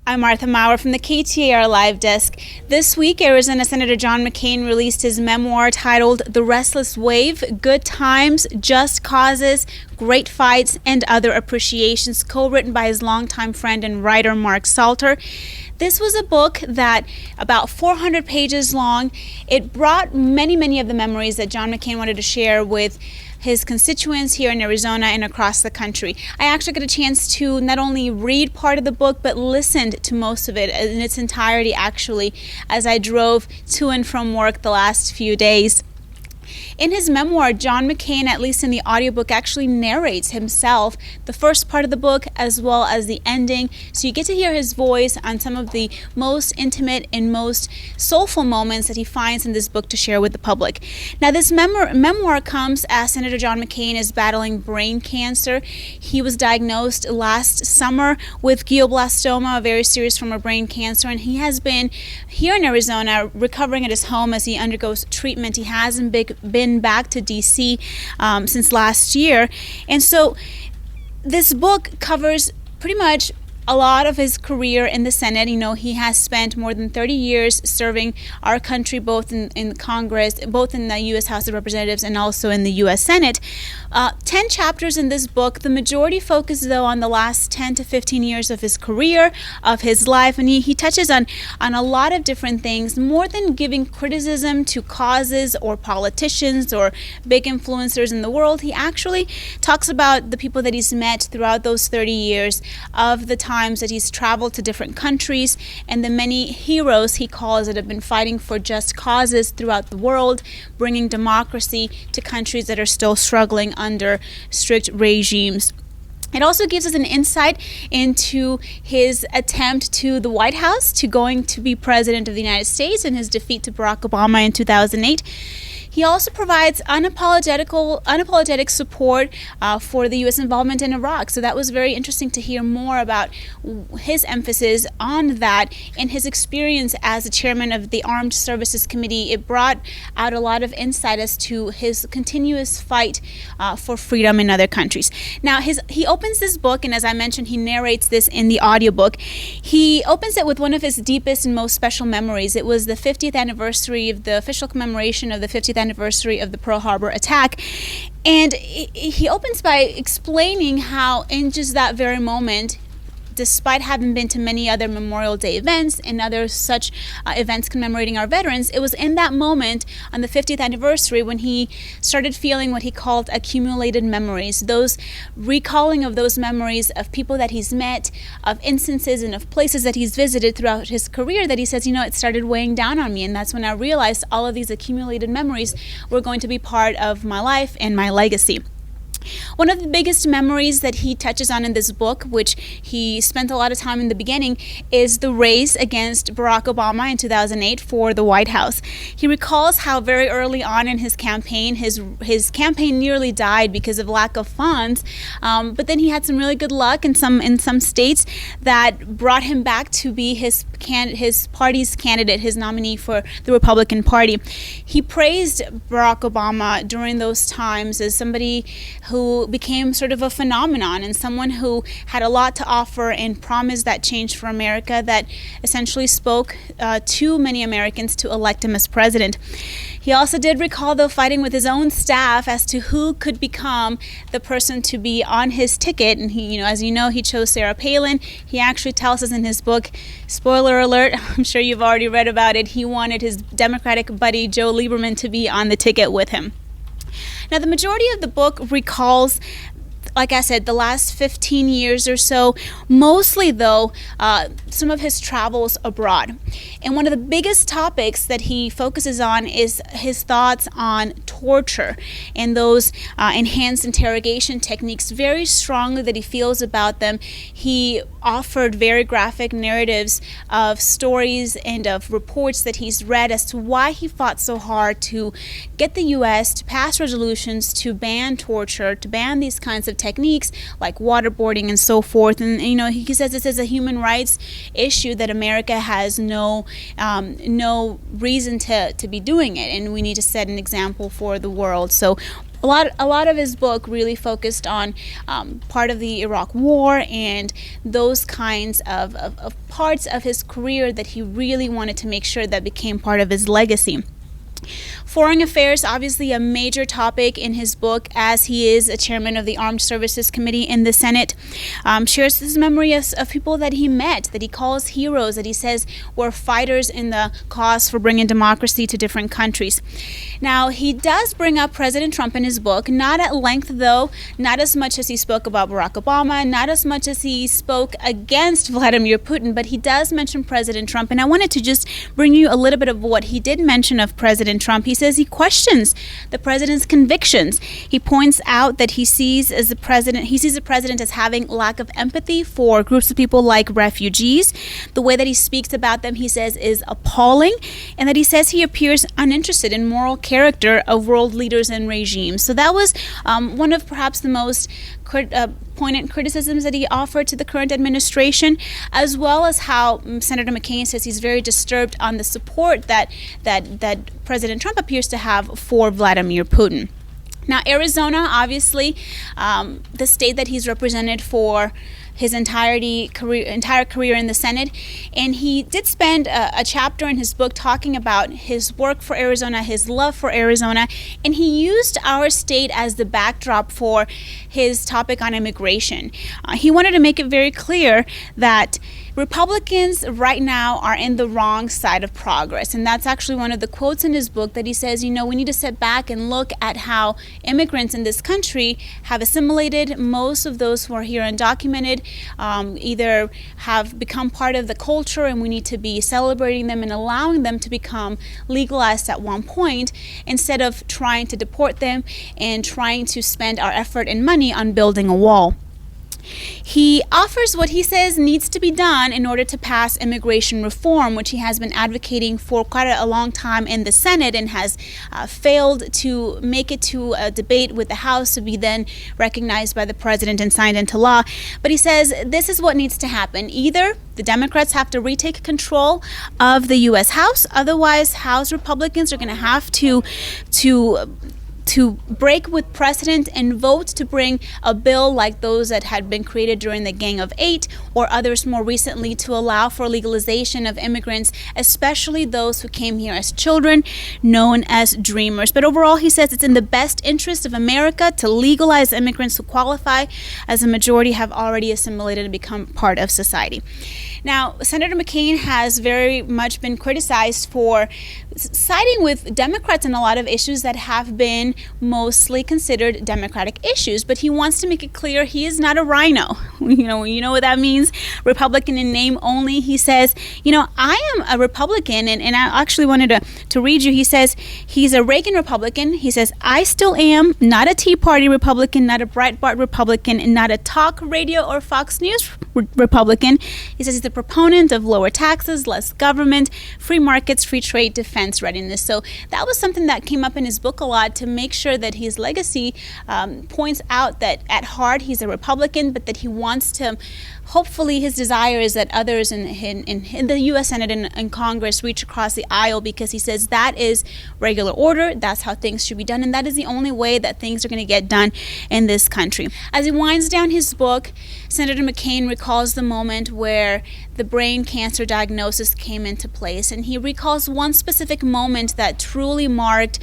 I'm Martha Maurer from the KTAR Live Desk. This week, Arizona Senator John McCain released his memoir titled The Restless Wave, Good Times, Just Causes, Great Fights, and Other Appreciations, co-written by his longtime friend and writer Mark Salter. This was a book that, about 400 pages long, it brought many of the memories that John McCain wanted to share with his constituents here in Arizona and across the country. I actually got a chance to not only read part of the book, but listened to most of it in its entirety, actually, as I drove to and from work the last few days. In his memoir, John McCain, at least in the audiobook, actually narrates himself the first part of the book as well as the ending. So you get to hear his voice on some of the most intimate and most soulful moments that he finds in this book to share with the public. Now, this memoir comes as Senator John McCain is battling brain cancer. He was diagnosed last summer with glioblastoma, a very serious form of brain cancer, and he has been here in Arizona recovering at his home as he undergoes treatment. He hasn't been back to DC since last year. And so this book covers pretty much a lot of his career in the Senate. You know, he has spent more than 30 years serving our country, both in Congress, both in the U.S. House of Representatives and also in the U.S. Senate. 10 chapters in this book. The majority focus, though, on the last 10 to 15 years of his career, of his life, and he touches on a lot of different things. More than giving criticism to causes or politicians or big influencers in the world, he actually talks about the people that he's met throughout those 30 years, of the times that he's traveled to different countries, and the many heroes, he calls, that have been fighting for just causes throughout the world, bringing democracy to countries that are still struggling under strict regimes. It also gives us an insight into his attempt to the White House, to going to be president of the United States, and his defeat to Barack Obama in 2008. He also provides unapologetic support for the U.S. involvement in Iraq. So that was very interesting to hear more about his emphasis on that and his experience as the chairman of the Armed Services Committee. It brought out a lot of insight as to his continuous fight for freedom in other countries. Now, he opens this book, and as I mentioned, he narrates this in the audiobook. He opens it with one of his deepest and most special memories. It was the 50th anniversary of the official commemoration of the 50th anniversary of the Pearl Harbor attack. And he opens by explaining how in just that very moment, despite having been to many other Memorial Day events and other such events commemorating our veterans, it was in that moment on the 50th anniversary when he started feeling what he called accumulated memories, those recalling of those memories of people that he's met, of instances and of places that he's visited throughout his career, that he says, you know, it started weighing down on me. And that's when I realized all of these accumulated memories were going to be part of my life and my legacy. One of the biggest memories that he touches on in this book, which he spent a lot of time in the beginning, is the race against Barack Obama in 2008 for the White House. He recalls how very early on in his campaign, his campaign nearly died because of lack of funds, but then he had some really good luck in some states that brought him back to be his party's candidate, his nominee for the Republican Party. He praised Barack Obama during those times as somebody who became sort of a phenomenon and someone who had a lot to offer and promised that change for America, that essentially spoke to many Americans to elect him as president. He also did recall, though, fighting with his own staff as to who could become the person to be on his ticket. And he, as you know, he chose Sarah Palin. He actually tells us in his book, spoiler alert, I'm sure you've already read about it, he wanted his Democratic buddy Joe Lieberman to be on the ticket with him. Now, the majority of the book recalls, like I said, the last 15 years or so, mostly, though, some of his travels abroad. And one of the biggest topics that he focuses on is his thoughts on torture and those enhanced interrogation techniques, very strongly that he feels about them. He offered very graphic narratives of stories and of reports that he's read as to why he fought so hard to get the U.S. to pass resolutions to ban torture, to ban these kinds of techniques like waterboarding and so forth. And he says this is a human rights issue that America has no reason to be doing it, and we need to set an example for the world. So a lot of his book really focused on part of the Iraq War and those kinds of parts of his career that he really wanted to make sure that became part of his legacy. Foreign affairs, obviously a major topic in his book, as he is a chairman of the Armed Services Committee in the Senate. Shares his memory of people that he met, that he calls heroes, that he says were fighters in the cause for bringing democracy to different countries. Now, he does bring up President Trump in his book, not at length though, not as much as he spoke about Barack Obama, not as much as he spoke against Vladimir Putin, but he does mention President Trump. And I wanted to just bring you a little bit of what he did mention of President Trump. He says he questions the president's convictions. He points out that he sees the president as having lack of empathy for groups of people like refugees. The way that he speaks about them, he says, is appalling, and that he says he appears uninterested in moral character of world leaders and regimes. So that was one of perhaps the most poignant criticisms that he offered to the current administration, as well as how Senator McCain says he's very disturbed on the support that President Trump appears to have for Vladimir Putin. Now, Arizona, obviously, the state that he's represented for his entire career in the Senate, and he did spend a chapter in his book talking about his work for Arizona, his love for Arizona, and he used our state as the backdrop for his topic on immigration. He wanted to make it very clear that Republicans right now are in the wrong side of progress, and that's actually one of the quotes in his book that he says, we need to step back and look at how immigrants in this country have assimilated. Most of those who are here undocumented either have become part of the culture, and we need to be celebrating them and allowing them to become legalized at one point, instead of trying to deport them and trying to spend our effort and money on building a wall. He offers what he says needs to be done in order to pass immigration reform, which he has been advocating for quite a long time in the Senate, and has failed to make it to a debate with the House to be then recognized by the president and signed into law. But he says this is what needs to happen. Either the Democrats have to retake control of the U.S. House, otherwise House Republicans are going to have to break with precedent and vote to bring a bill like those that had been created during the Gang of Eight, or others more recently, to allow for legalization of immigrants, especially those who came here as children, known as dreamers. But overall, he says it's in the best interest of America to legalize immigrants who qualify, as a majority have already assimilated and become part of society. Now, Senator McCain has very much been criticized for siding with Democrats in a lot of issues that have been mostly considered Democratic issues, but he wants to make it clear he is not a rhino. You know what that means? Republican in name only. He says, I am a Republican, and I actually wanted to read you. He says he's a Reagan Republican. He says, I still am not a Tea Party Republican, not a Breitbart Republican, and not a talk radio or Fox News Republican. He says he's a proponent of lower taxes, less government, free markets, free trade, defense readiness. So that was something that came up in his book a lot, to make sure that his legacy points out that at heart he's a Republican, but that he wants to, hopefully his desire is that others in the U.S. Senate and Congress reach across the aisle, because he says that is regular order, that's how things should be done, and that is the only way that things are going to get done in this country. As he winds down his book, Senator McCain recalls the moment where the brain cancer diagnosis came into place, and he recalls one specific moment that truly marked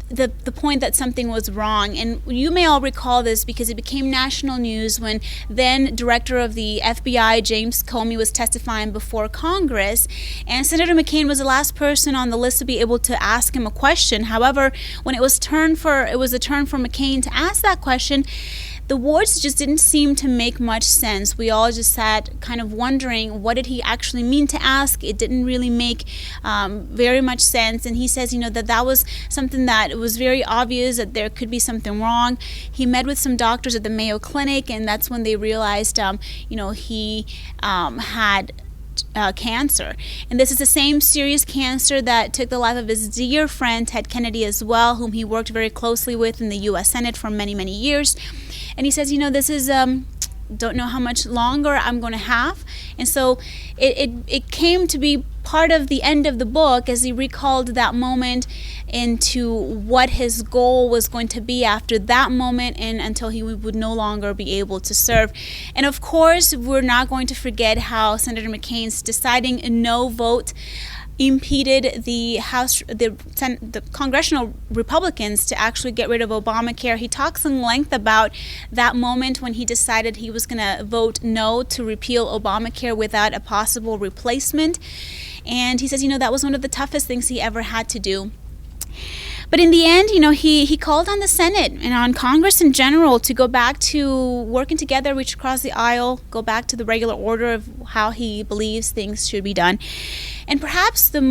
the point that something was wrong. And you may all recall this because it became national news when then Director of the FBI, James Comey, was testifying before Congress, and Senator McCain was the last person on the list to be able to ask him a question. However, when it was the turn for McCain to ask that question, the words just didn't seem to make much sense. We all just sat kind of wondering, what did he actually mean to ask? It didn't really make very much sense. And he says, that was something that it was very obvious that there could be something wrong. He met with some doctors at the Mayo Clinic, and that's when they realized, he had cancer. And this is the same serious cancer that took the life of his dear friend Ted Kennedy as well, whom he worked very closely with in the U.S. Senate for many, many years. And he says, this is don't know how much longer I'm going to have. And so it came to be part of the end of the book, as he recalled that moment into what his goal was going to be after that moment and until he would no longer be able to serve. And of course, we're not going to forget how Senator McCain's deciding no vote impeded the congressional Republicans to actually get rid of Obamacare. He talks in length about that moment when he decided he was going to vote no to repeal Obamacare without a possible replacement. And he says, that was one of the toughest things he ever had to do. But in the end, he called on the Senate and on Congress in general to go back to working together, reach across the aisle, go back to the regular order of how he believes things should be done. And perhaps the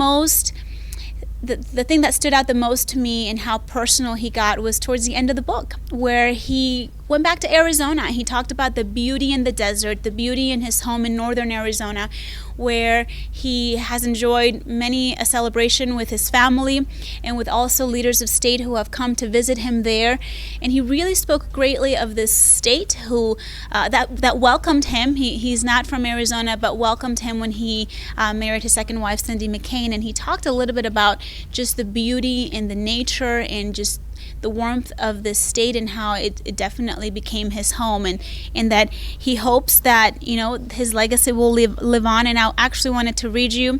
thing that stood out the most to me and how personal he got was towards the end of the book, where he went back to Arizona. He talked about the beauty in the desert, the beauty in his home in northern Arizona, where he has enjoyed many a celebration with his family and with also leaders of state who have come to visit him there. And he really spoke greatly of this state who that welcomed him. He's not from Arizona, but welcomed him when he married his second wife, Cindy McCain. And he talked a little bit about just the beauty and the nature and just the warmth of this state and how it definitely became his home, and that he hopes that his legacy will live on. And I actually wanted to read you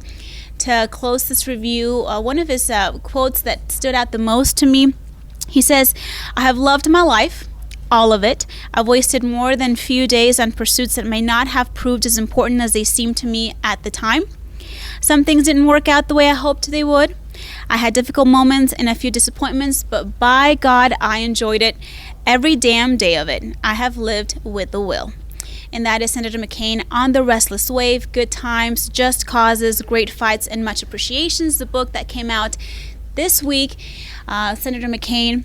to close this review one of his quotes that stood out the most to me. He says, "I have loved my life, all of it. I've wasted more than few days on pursuits that may not have proved as important as they seemed to me at the time. Some things didn't work out the way I hoped they would. I had difficult moments and a few disappointments, but by God, I enjoyed it. Every damn day of it. I have lived with a will." And that is Senator McCain on The Restless Wave, Good Times, Just Causes, Great Fights, and Much Appreciations, the book that came out this week. Senator McCain,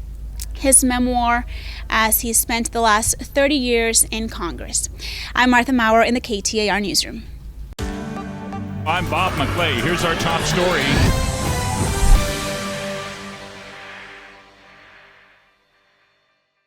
his memoir as he spent the last 30 years in Congress. I'm Martha Maurer in the KTAR Newsroom. I'm Bob McClay. Here's our top story.